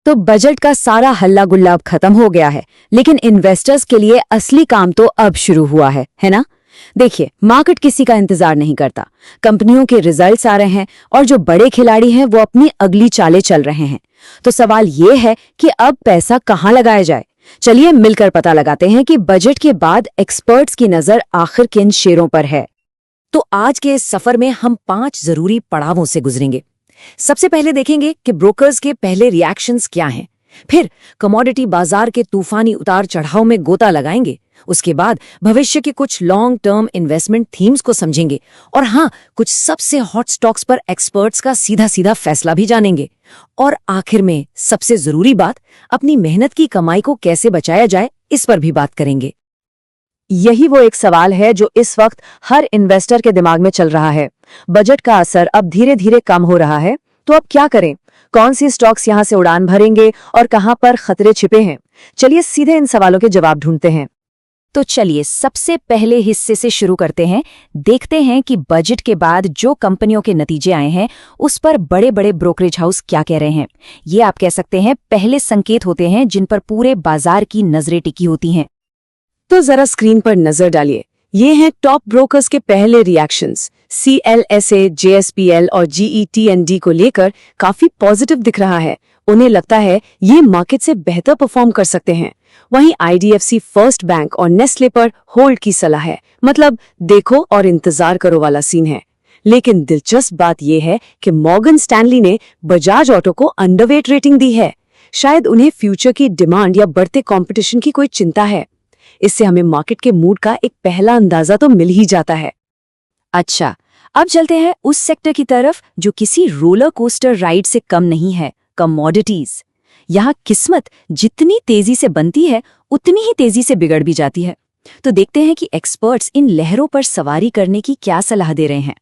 तो बजट का सारा हल्ला गुल्ला अब खत्म हो गया है, लेकिन इन्वेस्टर्स के लिए असली काम तो अब शुरू हुआ है ना? देखिए, मार्केट किसी का इंतजार नहीं करता। कंपनियों के रिजल्ट्स आ रहे हैं और जो बड़े खिलाड़ी हैं वो अपनी अगली चालें चल रहे हैं। तो सवाल ये है कि अब पैसा कहाँ लगाया जाए। चलिए मिलकर पता लगाते हैं कि बजट के बाद एक्सपर्ट्स की नजर आखिर किन शेयरों पर है। तो आज के इस सफर में हम 5 जरूरी पड़ावों से गुजरेंगे। सबसे पहले देखेंगे कि ब्रोकर्स के पहले रिएक्शंस क्या हैं। फिर कमोडिटी बाजार के तूफानी उतार चढ़ाव में गोता लगाएंगे। उसके बाद भविष्य के कुछ लॉन्ग टर्म इन्वेस्टमेंट थीम्स को समझेंगे और हाँ, कुछ सबसे हॉट स्टॉक्स पर एक्सपर्ट्स का सीधा सीधा फैसला भी जानेंगे। और आखिर में सबसे जरूरी बात, अपनी मेहनत की कमाई को कैसे बचाया जाए, इस पर भी बात करेंगे। यही वो एक सवाल है जो इस वक्त हर इन्वेस्टर के दिमाग में चल रहा है। बजट का असर अब धीरे धीरे कम हो रहा है, तो अब क्या करें? कौन सी स्टॉक्स यहां से उड़ान भरेंगे और कहां पर खतरे छिपे हैं? चलिए सीधे इन सवालों के जवाब ढूंढते हैं। तो चलिए सबसे पहले हिस्से से शुरू करते हैं। देखते हैं कि बजट के बाद जो कंपनियों के नतीजे आए हैं उस पर बड़े बड़े ब्रोकरेज हाउस क्या कह रहे हैं। ये आप कह सकते हैं पहले संकेत होते हैं जिन पर पूरे बाजार की नजरें टिकी होती हैं। तो जरा स्क्रीन पर नजर डालिए। ये हैं टॉप ब्रोकर्स के पहले रिएक्शंस। CLSA, JSPL और GETND को लेकर काफी पॉजिटिव दिख रहा है। उन्हें लगता है ये मार्केट से बेहतर परफॉर्म कर सकते हैं। वहीं IDFC फर्स्ट बैंक और नेस्ले पर होल्ड की सलाह है, मतलब देखो और इंतजार करो वाला सीन है। लेकिन दिलचस्प बात यह है कि मॉर्गन स्टैनली ने बजाज ऑटो को अंडरवेट रेटिंग दी है। शायद उन्हें फ्यूचर की डिमांड या बढ़ते कंपटीशन की कोई चिंता है। इससे हमें मार्केट के मूड का एक पहला अंदाजा तो मिल ही जाता है। अच्छा, अब चलते हैं उस सेक्टर की तरफ जो किसी रोलर कोस्टर राइड से कम नहीं है, कमोडिटीज। यहाँ किस्मत जितनी तेजी से बनती है उतनी ही तेजी से बिगड़ भी जाती है। तो देखते हैं कि एक्सपर्ट्स इन लहरों पर सवारी करने की क्या सलाह दे रहे हैं।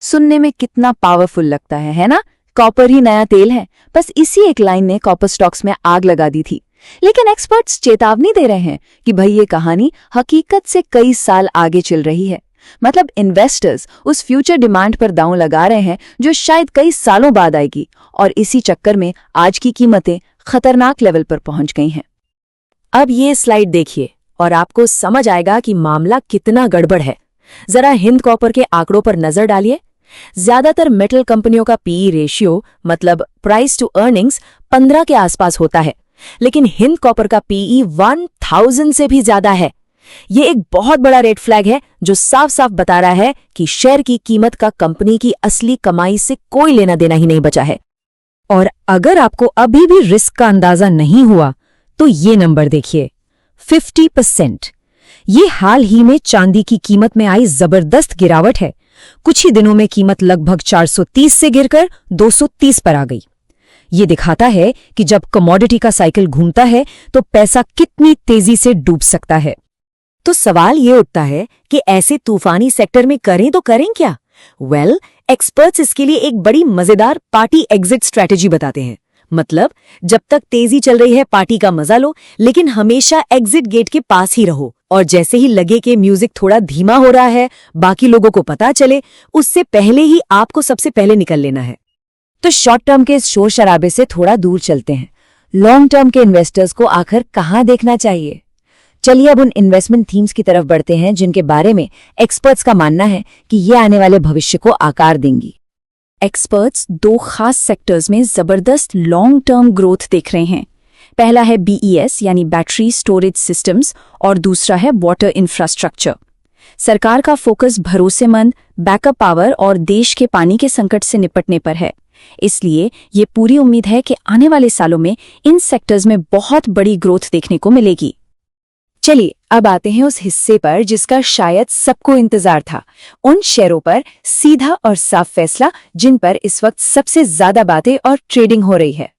सुनने में कितना पावरफुल लगता है ना? कॉपर ही नया तेल है। बस इसी एक लाइन ने कॉपर स्टॉक्स में आग लगा दी थी। लेकिन एक्सपर्ट्स चेतावनी दे रहे हैं कि भाई ये कहानी हकीकत से कई साल आगे चल रही है। मतलब इन्वेस्टर्स उस फ्यूचर डिमांड पर दांव लगा रहे हैं जो शायद कई सालों बाद आएगी, और इसी चक्कर में आज की कीमतें खतरनाक लेवल पर पहुंच गई हैं। अब ये स्लाइड देखिए और आपको समझ आएगा कि मामला कितना गड़बड़ है। जरा हिंद कॉपर के आंकड़ों पर नजर डालिए। ज्यादातर मेटल कंपनियों का PE रेशियो, मतलब प्राइस टू अर्निंग्स, 15 के आसपास होता है, लेकिन हिंद कॉपर का PE 1000 से भी ज्यादा है। ये एक बहुत बड़ा रेड फ्लैग है जो साफ साफ बता रहा है कि शेयर की कीमत का कंपनी की असली कमाई से कोई लेना देना ही नहीं बचा है। और अगर आपको अभी भी रिस्क का अंदाजा नहीं हुआ तो ये नंबर देखिए, 50%। ये हाल ही में चांदी की कीमत में आई जबरदस्त गिरावट है। कुछ ही दिनों में कीमत लगभग 430 से गिरकर 230 पर आ गई। ये दिखाता है कि जब कमोडिटी का साइकिल घूमता है तो पैसा कितनी तेजी से डूब सकता है। तो सवाल ये उठता है कि ऐसे तूफानी सेक्टर में करें तो करें क्या? वेल, एक्सपर्ट्स इसके लिए एक बड़ी मजेदार पार्टी एग्जिट स्ट्रेटेजी बताते हैं। मतलब जब तक तेजी चल रही है पार्टी का मजा लो, लेकिन हमेशा एग्जिट गेट के पास ही रहो। और जैसे ही लगे कि म्यूजिक थोड़ा धीमा हो रहा है, बाकी लोगों को पता चले, उससे पहले ही आपको सबसे पहले निकल लेना है। तो शॉर्ट टर्म के शोर शराबे से थोड़ा दूर चलते हैं। लॉन्ग टर्म के इन्वेस्टर्स को आखिर कहाँ देखना चाहिए? चलिए अब उन इन्वेस्टमेंट थीम्स की तरफ बढ़ते हैं जिनके बारे में एक्सपर्ट्स का मानना है कि ये आने वाले भविष्य को आकार देंगी। एक्सपर्ट्स 2 खास सेक्टर्स में जबरदस्त लॉन्ग टर्म ग्रोथ देख रहे हैं। पहला है BES यानी बैटरी स्टोरेज सिस्टम्स और दूसरा है वाटर इंफ्रास्ट्रक्चर। सरकार का फोकस भरोसेमंद बैकअप पावर और देश के पानी के संकट से निपटने पर है। इसलिए ये पूरी उम्मीद है कि आने वाले सालों में इन सेक्टर्स में बहुत बड़ी ग्रोथ देखने को मिलेगी। चलिए अब आते हैं उस हिस्से पर जिसका शायद सबको इंतजार था, उन शेयरों पर सीधा और साफ फैसला जिन पर इस वक्त सबसे ज्यादा बातें और ट्रेडिंग हो रही है।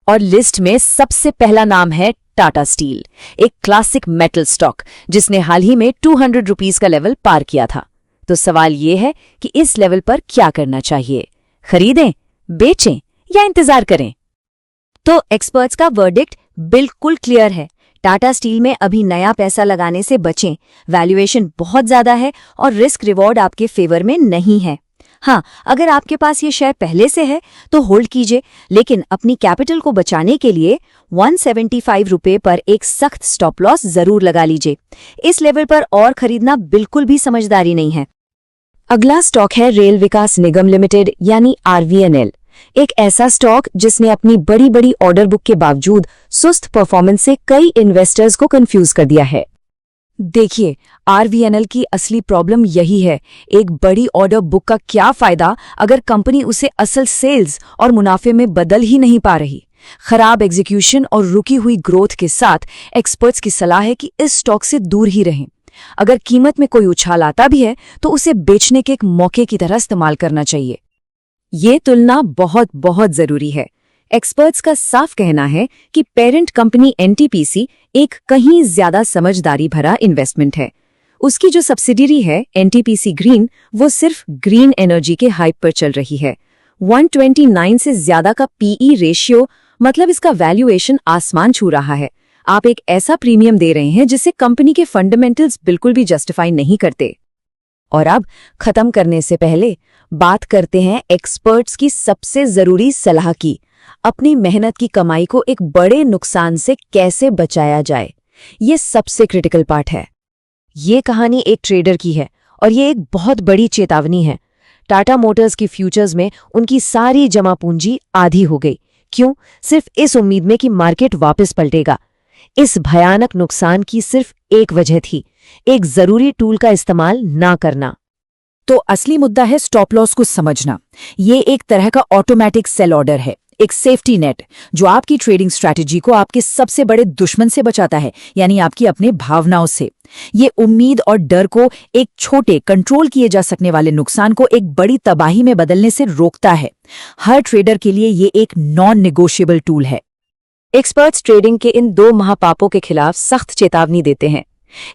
और लिस्ट में सबसे पहला नाम है टाटा स्टील, एक क्लासिक मेटल स्टॉक जिसने हाल ही में 200 रुपीज का लेवल पार किया था। तो सवाल ये है कि इस लेवल पर क्या करना चाहिए? खरीदें, बेचें या इंतजार करें? तो एक्सपर्ट्स का वर्डिक्ट बिल्कुल क्लियर है। टाटा स्टील में अभी नया पैसा लगाने से बचें। वैल्यूएशन बहुत ज्यादा है और रिस्क रिवॉर्ड आपके फेवर में नहीं है। हाँ, अगर आपके पास ये शेयर पहले से है तो होल्ड कीजिए, लेकिन अपनी कैपिटल को बचाने के लिए 175 रुपये पर एक सख्त स्टॉप लॉस जरूर लगा लीजिए। इस लेवल पर और खरीदना बिल्कुल भी समझदारी नहीं है। अगला स्टॉक है रेल विकास निगम लिमिटेड यानी RVNL। एक ऐसा स्टॉक जिसने अपनी बड़ी बड़ी ऑर्डर बुक के बावजूद सुस्त परफॉर्मेंस से कई इन्वेस्टर्स को कंफ्यूज कर दिया है। देखिए, RVNL की असली प्रॉब्लम यही है। एक बड़ी ऑर्डर बुक का क्या फायदा अगर कंपनी उसे असल सेल्स और मुनाफे में बदल ही नहीं पा रही। खराब एग्जीक्यूशन और रुकी हुई ग्रोथ के साथ एक्सपर्ट्स की सलाह है कि इस स्टॉक से दूर ही रहें। अगर कीमत में कोई उछाल आता भी है तो उसे बेचने के एक मौके की तरह इस्तेमाल करना चाहिए। ये तुलना बहुत बहुत जरूरी है। एक्सपर्ट्स का साफ कहना है कि पेरेंट कंपनी NTPC एक कहीं ज्यादा समझदारी भरा इन्वेस्टमेंट है। उसकी जो सब्सिडियरी है NTPC ग्रीन, वो सिर्फ ग्रीन एनर्जी के हाइप पर चल रही है। 129 से ज्यादा का PE रेशियो, मतलब इसका वैल्यूएशन आसमान छू रहा है। आप एक ऐसा प्रीमियम दे रहे हैं जिसे कंपनी के फंडामेंटल्स बिल्कुल भी जस्टिफाई नहीं करते। और अब खत्म करने से पहले बात करते हैं एक्सपर्ट्स की सबसे जरूरी सलाह की। अपनी मेहनत की कमाई को एक बड़े नुकसान से कैसे बचाया जाए, ये सबसे क्रिटिकल पार्ट है। ये कहानी एक ट्रेडर की है और ये एक बहुत बड़ी चेतावनी है। टाटा मोटर्स की फ्यूचर्स में उनकी सारी जमा पूंजी आधी हो गई। क्यों? सिर्फ इस उम्मीद में कि मार्केट वापस पलटेगा। इस भयानक नुकसान की सिर्फ एक वजह थी, एक जरूरी टूल का इस्तेमाल ना करना। तो असली मुद्दा है स्टॉप लॉस को समझना। ये एक तरह का ऑटोमेटिक सेल ऑर्डर है, एक सेफ्टी नेट जो आपकी ट्रेडिंग स्ट्रैटेजी को आपके सबसे बड़े दुश्मन से बचाता है, यानी आपकी अपने भावनाओं से। ये उम्मीद और डर को एक छोटे कंट्रोल किए जा सकने वाले नुकसान को एक बड़ी तबाही में बदलने से रोकता है। हर ट्रेडर के लिए ये एक नॉन नेगोशिएबल टूल है। एक्सपर्ट्स ट्रेडिंग के इन दो महापापों के खिलाफ सख्त चेतावनी देते हैं।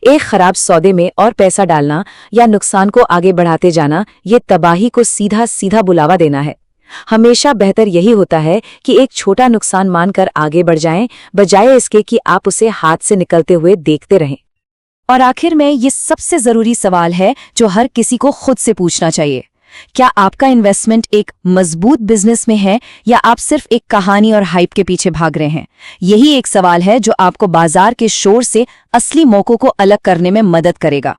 एक खराब सौदे में और पैसा डालना या नुकसान को आगे बढ़ाते जाना, ये तबाही को सीधा सीधा बुलावा देना है। हमेशा बेहतर यही होता है कि एक छोटा नुकसान मानकर आगे बढ़ जाएं, बजाय इसके कि आप उसे हाथ से निकलते हुए देखते रहें। और आखिर में ये सबसे जरूरी सवाल है जो हर किसी को खुद से पूछना चाहिए। क्या आपका इन्वेस्टमेंट एक मजबूत बिजनेस में है या आप सिर्फ एक कहानी और हाइप के पीछे भाग रहे हैं? यही एक सवाल है जो आपको बाजार के शोर से असली मौकों को अलग करने में मदद करेगा।